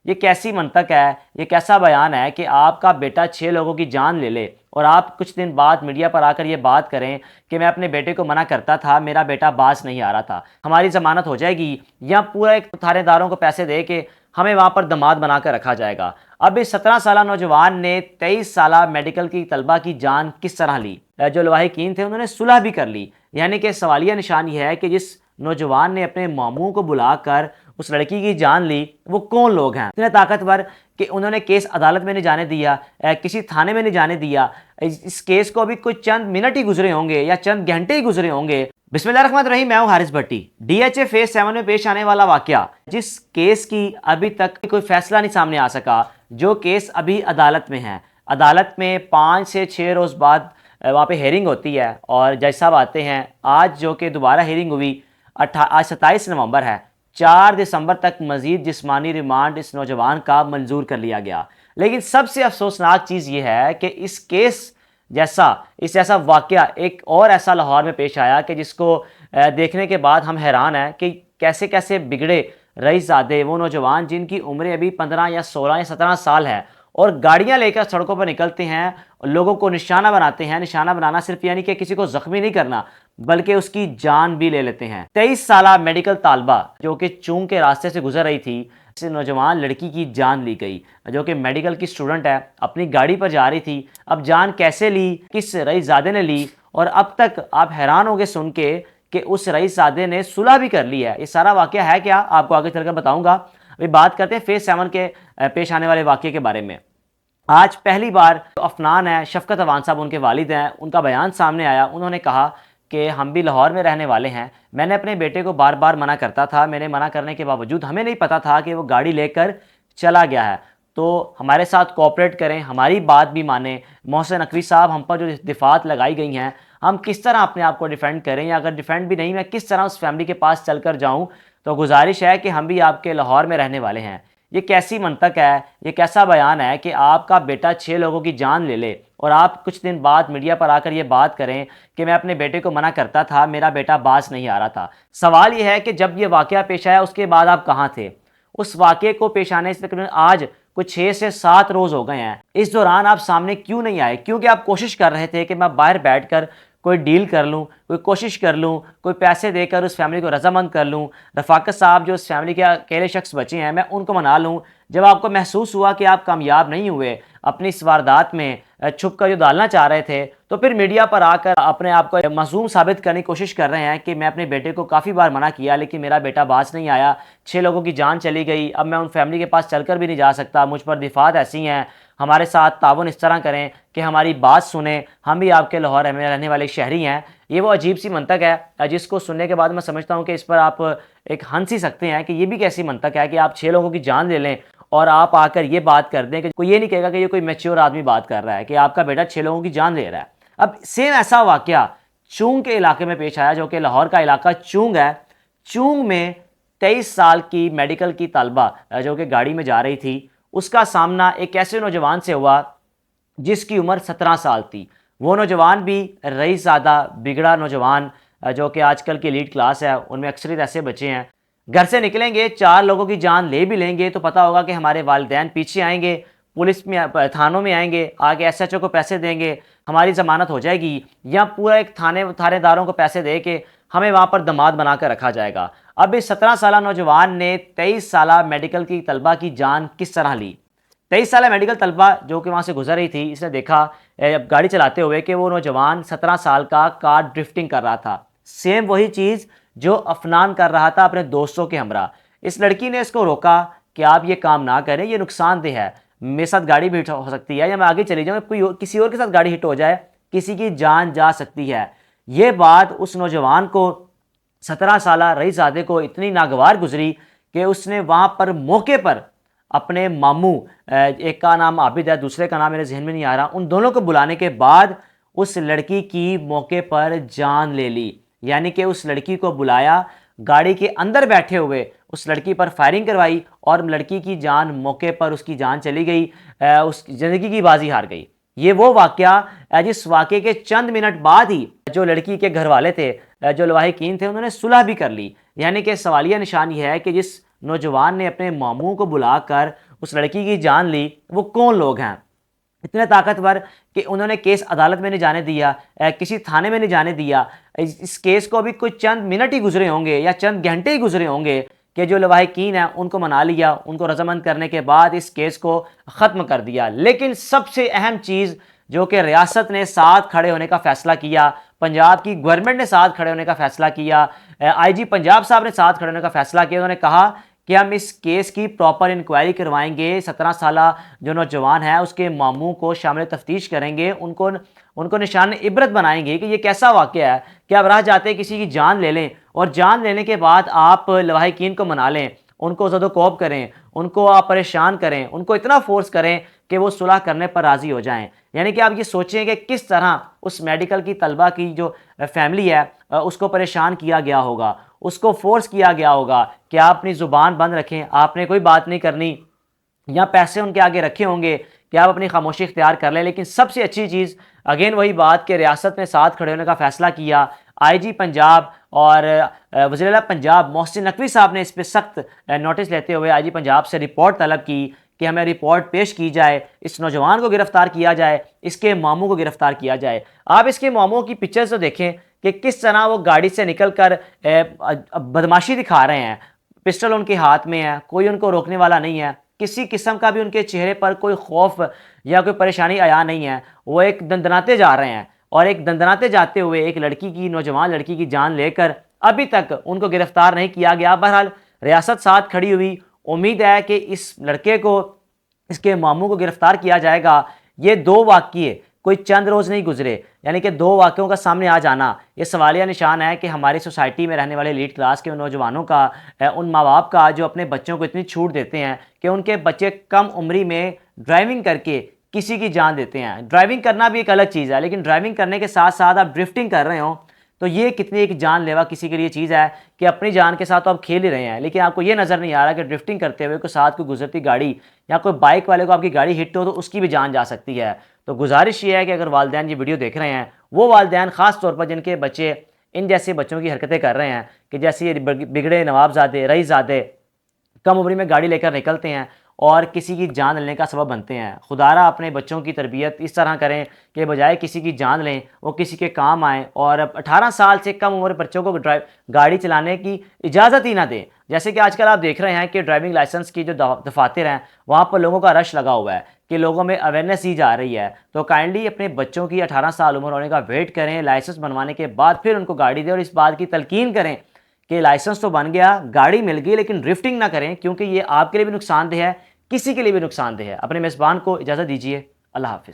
ये कैसी मंतक है, ये कैसा बयान है कि आपका बेटा 6 लोगों की जान ले ले और आप कुछ दिन बाद मीडिया पर आकर ये बात करें कि मैं अपने बेटे को मना करता था, मेरा बेटा बाज नहीं आ रहा था, हमारी जमानत हो जाएगी, या पूरा एक थानेदारों को पैसे दे के हमें वहां पर दामाद बनाकर रखा जाएगा। अब इस 17 साल नौजवान ने 23 साल मेडिकल की तलबा की जान किस तरह ली। जो लवाहिकीन थे उन्होंने सुलह भी कर ली। यानी कि सवालिया निशान यह है कि जिस नौजवान ने अपने मामू को बुलाकर उस लड़की की जान ली, वो कौन लोग हैं इतने ताकतवर कि उन्होंने केस अदालत में नहीं जाने दिया, किसी थाने में नहीं जाने दिया। इस केस को अभी कोई चंद मिनट ही गुजरे होंगे या चंद घंटे ही गुजरे होंगे। बिस्मिल्लाहिर्रहमानिर्रहीम, मैं हूं हारिस भट्टी। डीएचए फेज 7 में पेश आने वाला वाकया, जिस केस की अभी तक कोई फैसला नहीं सामने आ सका, जो केस अभी अदालत में है। अदालत में 5 से 6 रोज बाद वहाँ पे हेयरिंग होती है और जज साहब आते हैं। आज जो कि दोबारा हेयरिंग हुई, आज 27 नवंबर है, 4 दिसंबर तक मजीद जिस्मानी रिमांड इस नौजवान का मंजूर कर लिया गया। लेकिन सबसे अफसोसनाक चीज़ ये है कि इस केस जैसा वाकया एक और ऐसा लाहौर में पेश आया कि जिसको देखने के बाद हम हैरान हैं कि कैसे कैसे बिगड़े रईसज़ादे, वो नौजवान जिनकी उम्रें अभी 15 या 16 या 17 साल है और गाड़ियां लेकर सड़कों पर निकलते हैं, लोगों को निशाना बनाते हैं। निशाना बनाना सिर्फ यानी कि किसी को जख्मी नहीं करना, बल्कि उसकी जान भी ले लेते हैं। 23 साल मेडिकल तालबा जो कि चूंग के रास्ते से गुजर रही थी, इस नौजवान लड़की की जान ली गई, जो कि मेडिकल की स्टूडेंट है, अपनी गाड़ी पर जा रही थी। अब जान कैसे ली, किस रईसज़ादे ने ली, और अब तक आप हैरान होंगे सुन के कि उस रईसज़ादे ने सुलह भी कर ली है। ये सारा वाकया है क्या, आपको आगे चलकर बताऊंगा। अभी बात करते हैं फेज 7 के पेश आने वाले वाकये के बारे में। आज पहली बार अफनान है, शफकत अवान साहब उनके वालिद हैं, उनका बयान सामने आया। उन्होंने कहा कि हम भी लाहौर में रहने वाले हैं, मैंने अपने बेटे को बार बार मना करता था, मैंने मना करने के बावजूद हमें नहीं पता था कि वो गाड़ी लेकर चला गया है, तो हमारे साथ कोऑपरेट करें, हमारी बात भी माने। मोहसिन नकवी साहब, हम पर जो दिफात लगाई गई हैं, हम किस तरह अपने आप को डिफेंड करें, या अगर डिफेंड भी नहीं, मैं किस तरह उस फैमिली के पास चल कर जाऊँ। तो गुजारिश है कि हम भी आपके लाहौर में रहने वाले हैं। ये कैसी मंतक है, ये कैसा बयान है कि आपका बेटा 6 लोगों की जान ले ले और आप कुछ दिन बाद मीडिया पर आकर ये बात करें कि मैं अपने बेटे को मना करता था, मेरा बेटा बाज नहीं आ रहा था। सवाल ये है कि जब ये वाकया पेश आया उसके बाद आप कहाँ थे? उस वाकये को पेश आने से तकरीबन आज कुछ 6 से 7 रोज हो गए हैं। इस दौरान आप सामने क्यों नहीं आए? क्योंकि आप कोशिश कर रहे थे कि मैं बाहर बैठकर कोई डील कर लूँ, कोई कोशिश कर लूँ, कोई पैसे देकर उस फैमिली को रजामंद कर लूँ, रफाकत साहब जो उस फैमिली के अकेले शख्स बचे हैं, मैं उनको मना लूँ। जब आपको महसूस हुआ कि आप कामयाब नहीं हुए अपनी इस वारदात में, छुप कर जो डालना चाह रहे थे, तो फिर मीडिया पर आकर अपने आप को मासूम साबित करने की कोशिश कर रहे हैं कि मैं अपने बेटे को काफ़ी बार मना किया लेकिन मेरा बेटा बाज नहीं आया, 6 लोगों की जान चली गई, अब मैं उन फैमिली के पास चलकर भी नहीं जा सकता, मुझ पर दिफात ऐसी हैं, हमारे साथ ताउन इस तरह करें कि हमारी बात सुने, हम भी आपके लाहौर में रहने वाले शहरी हैं। ये वो अजीब सी मंतक है जिसको सुनने के बाद मैं समझता हूँ कि इस पर आप एक हंस ही सकते हैं कि ये भी कैसी मंतक है कि आप 6 लोगों की जान ले लें और आप आकर ये बात कर दें कि कोई ये नहीं कहेगा कि ये कोई मैच्योर आदमी बात कर रहा है कि आपका बेटा 6 लोगों की जान ले रहा है। अब सेम ऐसा वाकया चूंग के इलाके में पेश आया, जो कि लाहौर का इलाका चूंग है। चूंग में 23 साल की मेडिकल की तलबा जो कि गाड़ी में जा रही थी, उसका सामना एक ऐसे नौजवान से हुआ जिसकी उम्र 17 साल थी। वो नौजवान भी रईसज़ादा बिगड़ा नौजवान, जो कि आजकल की एलीट क्लास है, उनमें अक्सरियत ऐसे बच्चे हैं, घर से निकलेंगे 4 लोगों की जान ले भी लेंगे तो पता होगा कि हमारे वालिदैन पीछे आएंगे, पुलिस में थानों में आएंगे, आगे एसएचओ को पैसे देंगे, हमारी ज़मानत हो जाएगी, या पूरा एक थानेदारों को पैसे दे के हमें वहाँ पर दामाद बना कर रखा जाएगा। अब इस 17 साल नौजवान ने 23 साल मेडिकल की तलबा की जान किस तरह ली। 23 साल मेडिकल तलबा जो कि वहाँ से गुजर रही थी, इसने देखा गाड़ी चलाते हुए कि वो नौजवान 17 साल का कार ड्रिफ्टिंग कर रहा था। सेम वही चीज़ जो अफनान कर रहा था अपने दोस्तों के हमरा। इस लड़की ने इसको रोका कि आप ये काम ना करें, ये नुकसानदेह है, मेरे साथ गाड़ी भी हिट हो सकती है, या मैं आगे चली जाऊँ, कोई किसी और के साथ गाड़ी हिट हो जाए, किसी की जान जा सकती है। ये बात उस नौजवान को, 17 साल रईसज़ादे को इतनी नागवार गुजरी कि उसने वहाँ पर मौके पर अपने मामू, एक का नाम आबिद है, दूसरे का नाम मेरे जहन में नहीं आ रहा, उन दोनों को बुलाने के बाद उस लड़की की मौके पर जान ले ली। यानी कि उस लड़की को बुलाया, गाड़ी के अंदर बैठे हुए उस लड़की पर फायरिंग करवाई और लड़की की जान मौके पर, उसकी जान चली गई, उस ज़िंदगी की बाजी हार गई। ये वो वाकया जिस वाकये के चंद मिनट बाद ही जो लड़की के घर वाले थे, जो लवाहिकीन थे, उन्होंने सुलह भी कर ली। यानी कि सवालिया निशान ये है कि जिस नौजवान ने अपने मामू को बुलाकर उस लड़की की जान ली, वो कौन लोग हैं? इतने ताकतवर कि उन्होंने केस अदालत में नहीं जाने दिया, किसी थाने में नहीं जाने दिया। इस केस को अभी कोई चंद मिनट ही गुजरे होंगे या चंद घंटे ही गुजरे होंगे कि जो लवाहिकीन हैं उनको मना लिया, उनको रजामंद करने के बाद इस केस को ख़त्म कर दिया। लेकिन सबसे अहम चीज़ जो कि रियासत ने साथ खड़े होने का फ़ैसला किया, पंजाब की गवर्नमेंट ने साथ खड़े होने का फ़ैसला किया, आईजी पंजाब साहब ने साथ खड़े होने का फ़ैसला किया। उन्होंने कहा कि हम इस केस की प्रॉपर इंक्वायरी करवाएंगे, 17 साला जो नौजवान है उसके मामू को शामिल तफ्तीश करेंगे, उनको निशान इबरत बनाएंगे कि ये कैसा वाक़या है कि आप राह जाते किसी की जान ले लें और जान लेने के बाद आप लवाहिकीन को मना लें, उनको ज़दोकोब करें, उनको आप परेशान करें, उनको इतना फोर्स करें कि वो सुलह करने पर राज़ी हो जाएं। यानी कि आप ये सोचें कि किस तरह उस मेडिकल की तलबा की जो फैमिली है उसको परेशान किया गया होगा, उसको फोर्स किया गया होगा कि आप अपनी ज़ुबान बंद रखें, आपने कोई बात नहीं करनी, या पैसे उनके आगे रखे होंगे कि आप अपनी खामोशी इख्तियार कर लें। लेकिन सबसे अच्छी चीज़ अगेन वही बात कि रियासत ने साथ खड़े होने का फ़ैसला किया। आईजी पंजाब और वज़ीर-ए-आला पंजाब मोहसिन नकवी साहब ने इस पर सख्त नोटिस लेते हुए आईजी पंजाब से रिपोर्ट तलब की कि हमें रिपोर्ट पेश की जाए, इस नौजवान को गिरफ़्तार किया जाए, इसके मामू को गिरफ़्तार किया जाए। आप इसके मामू की पिक्चर्स तो देखें कि किस तरह वो गाड़ी से निकल कर बदमाशी दिखा रहे हैं, पिस्टल उनके हाथ में है, कोई उनको रोकने वाला नहीं है, किसी किस्म का भी उनके चेहरे पर कोई खौफ या कोई परेशानी आया नहीं है। वो एक दंदनाते जा रहे हैं और एक दंदनाते जाते हुए एक लड़की की, नौजवान लड़की की जान लेकर अभी तक उनको गिरफ्तार नहीं किया गया। बहरहाल रियासत साथ खड़ी हुई, उम्मीद है कि इस लड़के को, इसके मामू को गिरफ्तार किया जाएगा। ये दो वाक़ये कोई चंद रोज़ नहीं गुजरे, यानी कि दो वाक़यों का सामने आ जाना ये सवालिया निशान है कि हमारी सोसाइटी में रहने वाले एलीट क्लास के उन नौजवानों का, उन माँ बाप का जो अपने बच्चों को इतनी छूट देते हैं कि उनके बच्चे कम उम्री में ड्राइविंग करके किसी की जान देते हैं। ड्राइविंग करना भी एक अलग चीज़ है, लेकिन ड्राइविंग करने के साथ साथ आप ड्रिफ्टिंग कर रहे हो तो ये कितनी एक जानलेवा किसी के लिए चीज़ है कि अपनी जान के साथ तो आप खेल ही रहे हैं, लेकिन आपको ये नज़र नहीं आ रहा कि ड्रिफ्टिंग करते हुए कोई साथ कोई गुजरती गाड़ी या कोई बाइक वाले को आपकी गाड़ी हिट हो तो उसकी भी जान जा सकती है। तो गुजारिश ये है कि अगर वालिदैन ये वीडियो देख रहे हैं, वो वालिदैन ख़ास तौर पर जिनके बच्चे इन जैसे बच्चों की हरकतें कर रहे हैं कि जैसे ये बिगड़े नवाबजादे, रईसजादे कम उम्र में गाड़ी लेकर निकलते हैं और किसी की जान लेने का सबब बनते हैं। खुदारा अपने बच्चों की तरबियत इस तरह करें कि बजाय किसी की जान लें वो किसी के काम आएँ, और 18 साल से कम उम्र बच्चों को गाड़ी चलाने की इजाज़त ही ना दें। जैसे कि आजकल आप देख रहे हैं कि ड्राइविंग लाइसेंस की जो दफातर हैं वहाँ पर लोगों का रश लगा हुआ है कि लोगों में अवेयरनेस दी जा रही है। तो काइंडली अपने बच्चों की 18 साल उम्र होने का वेट करें, लाइसेंस बनवाने के बाद फिर उनको गाड़ी दें, और इस बात की तलकीन करें कि लाइसेंस तो बन गया, गाड़ी मिल गई, लेकिन ड्रिफ्टिंग ना करें क्योंकि ये आपके लिए भी नुकसानदेह है, किसी के लिए भी नुकसानदेह है। अपने मेज़बान को इजाज़त दीजिए। अल्लाह हाफ़िज़।